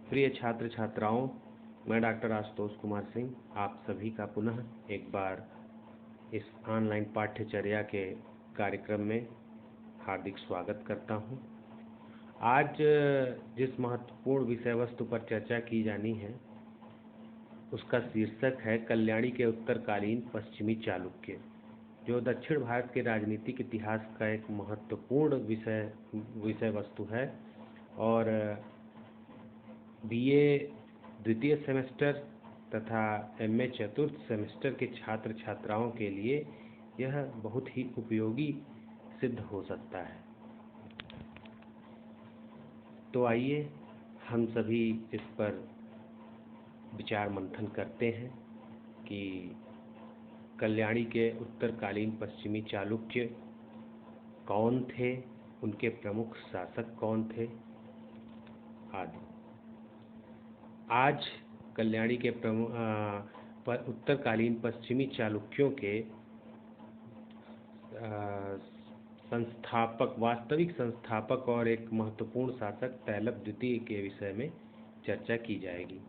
प्रिय छात्र छात्राओं, मैं डॉक्टर आशुतोष कुमार सिंह आप सभी का पुनः एक बार इस ऑनलाइन पाठ्यचर्या के कार्यक्रम में हार्दिक स्वागत करता हूं। आज जिस महत्वपूर्ण विषय वस्तु पर चर्चा की जानी है उसका शीर्षक है कल्याणी के उत्तरकालीन पश्चिमी चालुक्य, जो दक्षिण भारत के राजनीतिक इतिहास का एक महत्वपूर्ण विषय वस्तु है और बीए द्वितीय सेमेस्टर तथा एमए चतुर्थ सेमेस्टर के छात्र छात्राओं के लिए यह बहुत ही उपयोगी सिद्ध हो सकता है। तो आइए हम सभी इस पर विचार मंथन करते हैं कि कल्याणी के उत्तरकालीन पश्चिमी चालुक्य कौन थे, उनके प्रमुख शासक कौन थे आदि। आज कल्याणी के उत्तरकालीन पश्चिमी चालुक्यों के वास्तविक संस्थापक और एक महत्वपूर्ण शासक तैलप द्वितीय के विषय में चर्चा की जाएगी।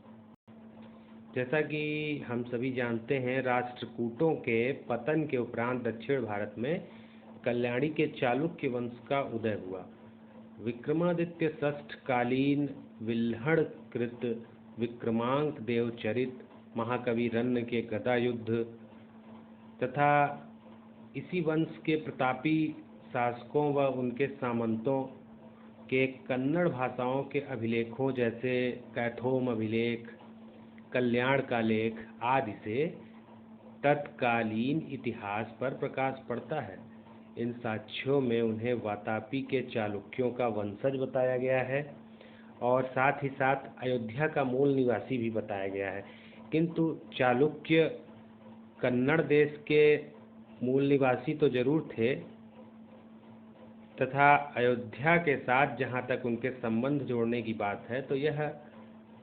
जैसा कि हम सभी जानते हैं, राष्ट्रकूटों के पतन के उपरांत दक्षिण भारत में कल्याणी के चालुक्य वंश का उदय हुआ। विक्रमादित्य षष्ठ कालीन विल्हण कृत विक्रमांक देवचरित, महाकवि रन्न के गदा युद्ध तथा इसी वंश के प्रतापी शासकों व उनके सामंतों के कन्नड़ भाषाओं के अभिलेखों जैसे कैथोम अभिलेख, कल्याण का लेख आदि से तत्कालीन इतिहास पर प्रकाश पड़ता है। इन साक्ष्यों में उन्हें वातापी के चालुक्यों का वंशज बताया गया है और साथ ही साथ अयोध्या का मूल निवासी भी बताया गया है। किंतु चालुक्य कन्नड़ देश के मूल निवासी तो जरूर थे तथा अयोध्या के साथ जहाँ तक उनके संबंध जोड़ने की बात है तो यह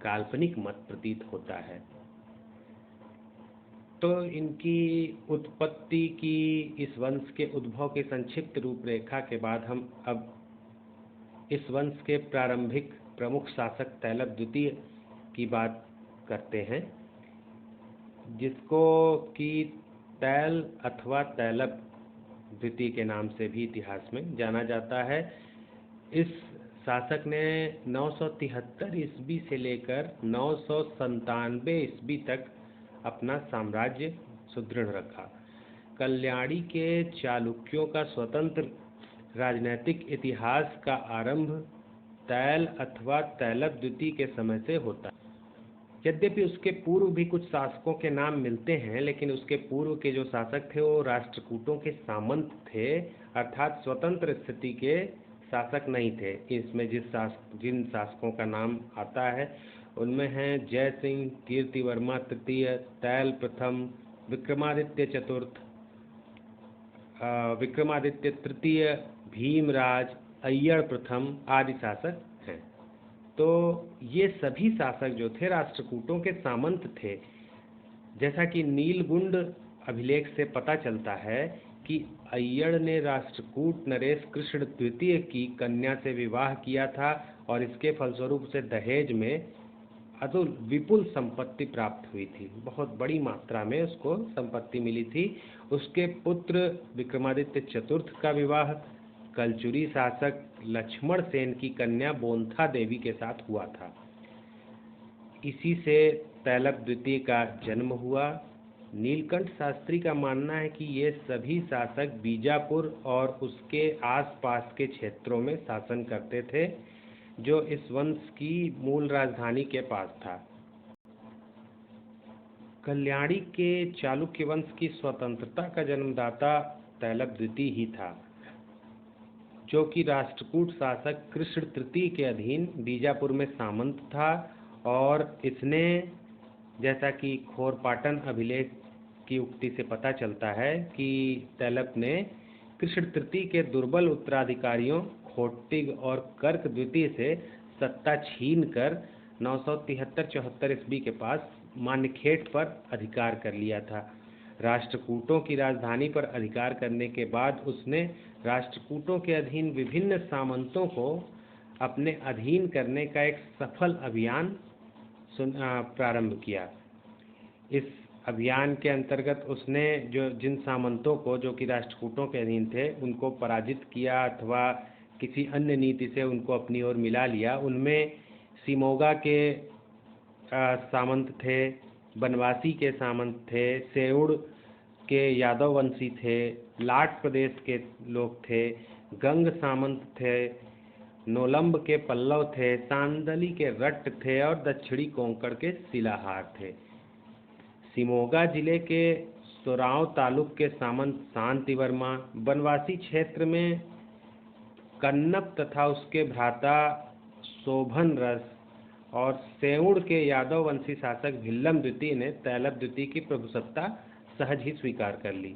काल्पनिक मत प्रतीत होता है। तो इनकी उत्पत्ति की, इस वंश के उद्भव की संक्षिप्त रूपरेखा के बाद हम अब इस वंश के प्रारंभिक प्रमुख शासक तैलप द्वितीय की बात करते हैं, जिसको कि तैल अथवा तैलप द्वितीय के नाम से भी इतिहास में जाना जाता है। इस शासक ने 973 ईस्वी से लेकर 997 ईस्वी तक अपना साम्राज्य सुदृढ़ रखा। कल्याणी के चालुक्यों का स्वतंत्र राजनैतिक इतिहास का आरंभ तैल अथवा तैलप द्वितीय के समय से होता है। यद्यपि उसके पूर्व भी कुछ शासकों के नाम मिलते हैं, लेकिन उसके पूर्व के जो शासक थे वो राष्ट्रकूटों के सामंत थे, अर्थात स्वतंत्र स्थिति के शासक नहीं थे। इसमें जिन शासकों का नाम आता है उनमें हैं जय सिंह, कीर्तिवर्मा तृतीय, तैल प्रथम, विक्रमादित्य चतुर्थ, विक्रमादित्य तृतीय, भीमराज, अय्यर प्रथम आदि शासक हैं। तो ये सभी शासक जो थे राष्ट्रकूटों के सामंत थे। जैसा कि नीलगुंड अभिलेख से पता चलता है कि अय्यर ने राष्ट्रकूट नरेश कृष्ण द्वितीय की कन्या से विवाह किया था और इसके फलस्वरूप से दहेज में अतुल विपुल संपत्ति प्राप्त हुई थी। बहुत बड़ी मात्रा में उसको संपत्ति मिली थी। उसके पुत्र विक्रमादित्य चतुर्थ का विवाह कलचुरी शासक लक्ष्मण सेन की कन्या बोंथा देवी के साथ हुआ था। इसी से तैलप द्वितीय का जन्म हुआ। नीलकंठ शास्त्री का मानना है कि ये सभी शासक बीजापुर और उसके आसपास के क्षेत्रों में शासन करते थे, जो इस वंश की मूल राजधानी के पास था। कल्याणी के चालुक्य वंश की स्वतंत्रता का जन्मदाता तैलप द्वितीय ही था, जो कि राष्ट्रकूट शासक कृष्ण तृतीय के अधीन बीजापुर में सामंत था। और इसने, जैसा कि खोरपाटन अभिलेख की उक्ति से पता चलता है कि तैलप ने कृष्ण तृतीय के दुर्बल उत्तराधिकारियों खोट्टिग और कर्क द्वितीय से सत्ता छीनकर 973-74 ईस्वी के पास मान्यखेट पर अधिकार कर लिया था। राष्ट्रकूटों की राजधानी पर अधिकार करने के बाद उसने राष्ट्रकूटों के अधीन विभिन्न सामंतों को अपने अधीन करने का एक सफल अभियान प्रारंभ किया। इस अभियान के अंतर्गत उसने जिन सामंतों को जो कि राष्ट्रकूटों के अधीन थे उनको पराजित किया अथवा किसी अन्य नीति से उनको अपनी ओर मिला लिया। उनमें सिमोगा के सामंत थे, बनवासी के सामंत थे, सेउड़ के यादव वंशी थे, लाट प्रदेश के लोग थे, गंग सामंत थे, नोलंब के पल्लव थे, सांदली के रट्ट थे और दक्षिणी कोंकण के शिलाहार थे। सिमोगा जिले के सोराव तालुक के सामंत शांति वर्मा, बनवासी क्षेत्र में कन्नप तथा उसके भ्राता शोभन रस और सेउड़ के यादव वंशी शासक भिल्लम द्वितीय ने तैलब द्वितीय की प्रभुसत्ता सहज ही स्वीकार कर ली।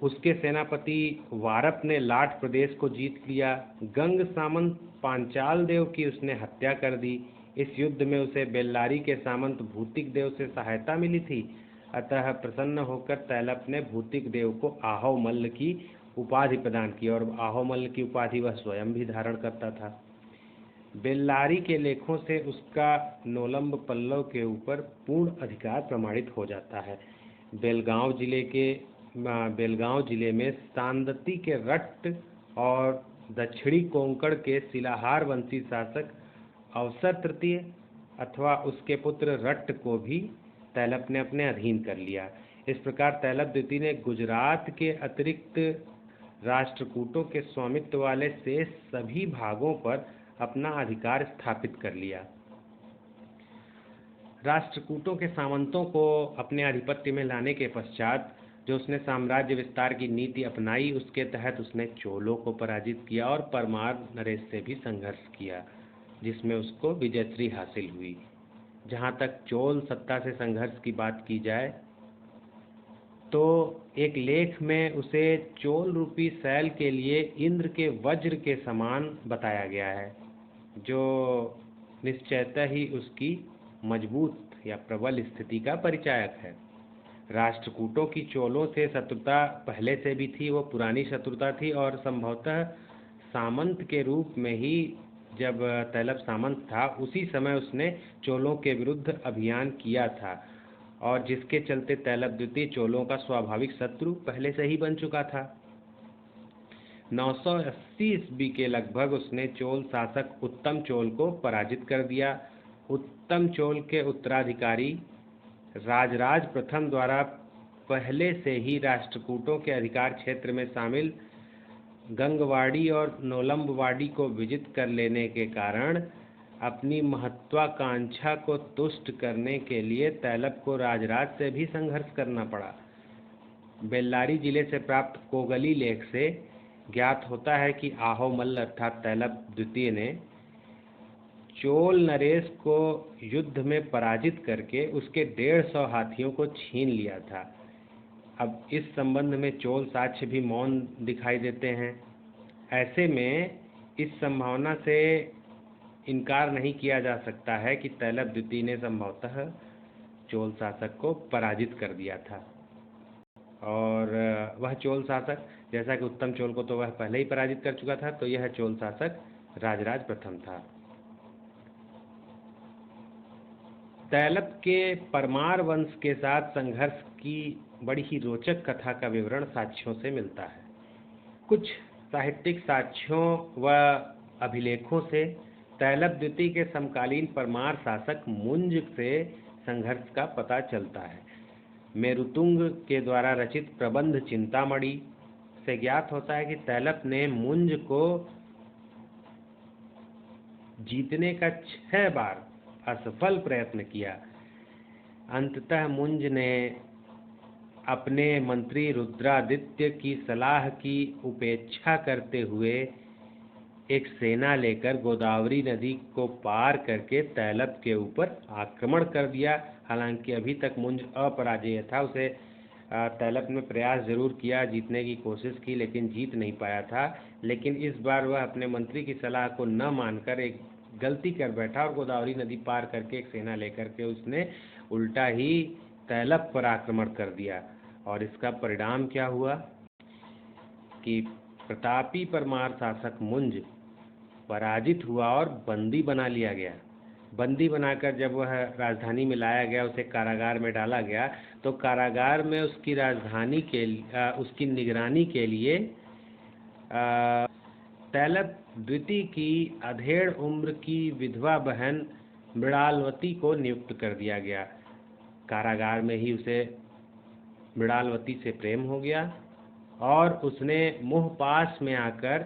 उसके सेनापति वारप ने लाट प्रदेश को जीत लिया। गंग सामंत पांचाल देव की उसने हत्या कर दी। इस युद्ध में उसे बेल्लारी के सामंत भूतिक देव से सहायता मिली थी। अतः प्रसन्न होकर तैलप ने भूतिक देव को आहो मल्ल की उपाधि प्रदान की और आहो मल्ल की उपाधि वह स्वयं भी धारण करता था। बेल्लारी के लेखों से उसका नोलंब पल्लव के ऊपर पूर्ण अधिकार प्रमाणित हो जाता है। बेलगांव जिले में सांदती के रट्ट और दक्षिणी कोंकण के शिलाहार वंशी शासक अवसर तृतीय अथवा उसके पुत्र रट्ट को भी तैलप ने अपने अधीन कर लिया। इस प्रकार तैलप द्वितीय ने गुजरात के अतिरिक्त राष्ट्रकूटों के स्वामित्व वाले शेष सभी भागों पर अपना अधिकार स्थापित कर लिया। राष्ट्रकूटों के सामंतों को अपने आधिपत्य में लाने के पश्चात जो उसने साम्राज्य विस्तार की नीति अपनाई, उसके तहत उसने चोलों को पराजित किया और परमार नरेश से भी संघर्ष किया, जिसमें उसको विजयश्री हासिल हुई। जहाँ तक चोल सत्ता से संघर्ष की बात की जाए तो एक लेख में उसे चोल रूपी शैल के लिए इंद्र के वज्र के समान बताया गया है, जो निश्चयतः ही उसकी मजबूत या प्रबल स्थिति का परिचायक है। राष्ट्रकूटों की चोलों से शत्रुता पहले से भी थी, वो पुरानी शत्रुता थी और संभवतः सामंत के रूप में ही जब तैलप सामंत था उसी समय उसने चोलों के विरुद्ध अभियान किया था और जिसके चलते तैलप द्वितीय चोलों का स्वाभाविक शत्रु पहले से ही बन चुका था। 980 ईस्वी के लगभग उसने चोल शासक उत्तम चोल को पराजित कर दिया। उत्तम चोल के उत्तराधिकारी राजराज प्रथम द्वारा पहले से ही राष्ट्रकूटों के अधिकार क्षेत्र में शामिल गंगवाड़ी और नोलंबवाड़ी को विजित कर लेने के कारण अपनी महत्वाकांक्षा को तुष्ट करने के लिए तैलप को राजराज से भी संघर्ष करना पड़ा। बेल्लारी जिले से प्राप्त कोगली लेख से ज्ञात होता है कि आहो मल्ल अर्थात तैलप द्वितीय ने चोल नरेश को युद्ध में पराजित करके उसके 150 हाथियों को छीन लिया था। अब इस संबंध में चोल साक्ष्य भी मौन दिखाई देते हैं। ऐसे में इस संभावना से इनकार नहीं किया जा सकता है कि तैलप द्वितीय ने संभवतः चोल शासक को पराजित कर दिया था। और वह चोल शासक, जैसा कि उत्तम चोल को तो वह पहले ही पराजित कर चुका था, तो यह चोल शासक राजराज प्रथम था। तैलप के परमार वंश के साथ संघर्ष की बड़ी ही रोचक कथा का विवरण साक्ष्यों से मिलता है। कुछ साहित्यिक साक्ष्यों व अभिलेखों से तैलप द्वितीय के समकालीन परमार शासक मुंज से संघर्ष का पता चलता है। मेरुतुंग के द्वारा रचित प्रबंध चिंतामणि से ज्ञात होता है कि तैलप ने मुंज को जीतने का 6 बार असफल प्रयत्न किया। अंततः मुंज ने अपने मंत्री रुद्रादित्य की सलाह की उपेक्षा करते हुए एक सेना लेकर गोदावरी नदी को पार करके तैलप के ऊपर आक्रमण कर दिया। हालांकि अभी तक मुंज अपराजेय था, उसे तैलप ने प्रयास जरूर किया, जीतने की कोशिश की, लेकिन जीत नहीं पाया था। लेकिन इस बार वह अपने मंत्री की सलाह को न मानकर एक गलती कर बैठा और गोदावरी नदी पार करके एक सेना लेकर के उसने उल्टा ही तैलप पर आक्रमण कर दिया। और इसका परिणाम क्या हुआ कि प्रतापी परमार शासक मुंज पराजित हुआ और बंदी बना लिया गया। बंदी बनाकर जब वह राजधानी में लाया गया, उसे कारागार में डाला गया, तो कारागार में उसकी निगरानी के लिए तैलप द्वितीय की अधेड़ उम्र की विधवा बहन मृणालवती को नियुक्त कर दिया गया। कारागार में ही उसे मृणालवती से प्रेम हो गया और उसने मुहपास में आकर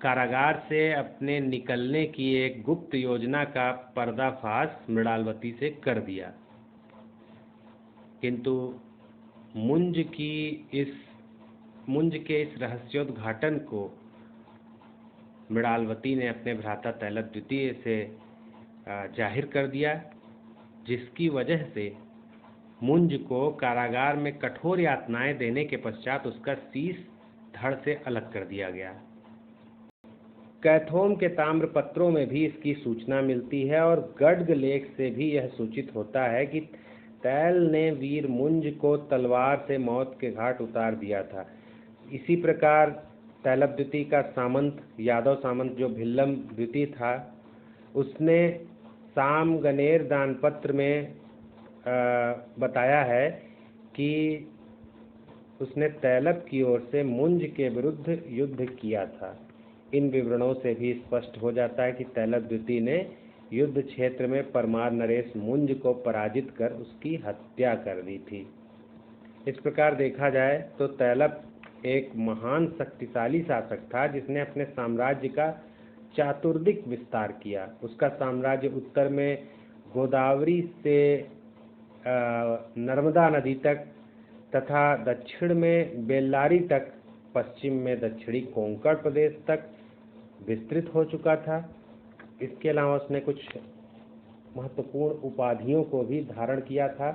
कारागार से अपने निकलने की एक गुप्त योजना का पर्दाफाश मृणालवती से कर दिया। किंतु मुंज के इस रहस्योद्घाटन को मृणालवती ने अपने भ्राता तैलप द्वितीय से जाहिर कर दिया, जिसकी वजह से मुंज को कारागार में कठोर यातनाएं देने के पश्चात उसका शीश धड़ से अलग कर दिया गया। कैथोम के ताम्रपत्रों में भी इसकी सूचना मिलती है और गड्ग लेख से भी यह सूचित होता है कि तैल ने वीर मुंज को तलवार से मौत के घाट उतार दिया था। इसी प्रकार तैलप द्वितीय का सामंत, यादव सामंत जो भिल्लम द्वितीय था, उसने सामगनेर दानपत्र में बताया है कि उसने तैलप की ओर से मुंज के विरुद्ध युद्ध किया था। इन विवरणों से भी स्पष्ट हो जाता है कि तैलप द्वितीय ने युद्ध क्षेत्र में परमार नरेश मुंज को पराजित कर उसकी हत्या कर दी थी। इस प्रकार देखा जाए तो तैलप एक महान शक्तिशाली शासक था, जिसने अपने साम्राज्य का चातुर्दिक विस्तार किया। उसका साम्राज्य उत्तर में गोदावरी से नर्मदा नदी तक तथा दक्षिण में बेल्लारी तक, पश्चिम में दक्षिणी कोंकण प्रदेश तक विस्तृत हो चुका था। इसके अलावा उसने कुछ महत्वपूर्ण उपाधियों को भी धारण किया था।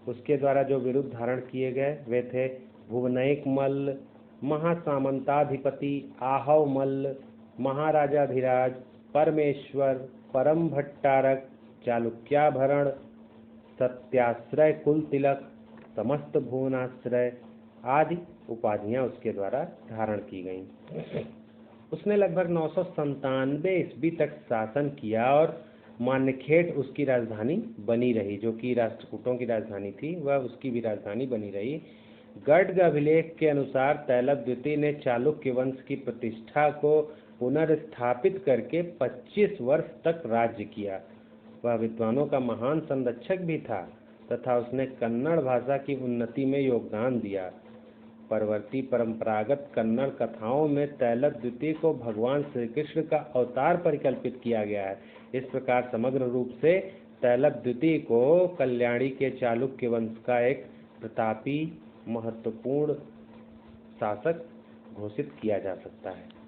उसके द्वारा जो विरुद्ध धारण किए गए वे थे भुवनैक मल्ल, महासामंताधिपति, आहव मल्ल, महाराजाधिराज, परमेश्वर, परम भट्टारक, चालुक्याभरण, सत्याश्रय, कुल तिलक, समस्त भुवनाश्रय आदि उपाधियां उसके द्वारा धारण की गईं। उसने लगभग 997 ईस्वी तक शासन किया और मान्यखेट उसकी राजधानी बनी रही, जो कि राष्ट्रकूटों की राजधानी थी, वह उसकी भी राजधानी बनी रही। गड्ग अभिलेख के अनुसार तैलप द्वितीय ने चालुक्य वंश की प्रतिष्ठा को पुनर्स्थापित करके 25 वर्ष तक राज्य किया। वह विद्वानों का महान संरक्षक भी था तथा उसने कन्नड़ भाषा की उन्नति में योगदान दिया। परवर्ती परंपरागत कन्नड़ कथाओं में तैलप द्वितीय को भगवान श्री कृष्ण का अवतार परिकल्पित किया गया है। इस प्रकार समग्र रूप से तैलप द्वितीय को कल्याणी के चालुक्य वंश का एक प्रतापी महत्वपूर्ण शासक घोषित किया जा सकता है।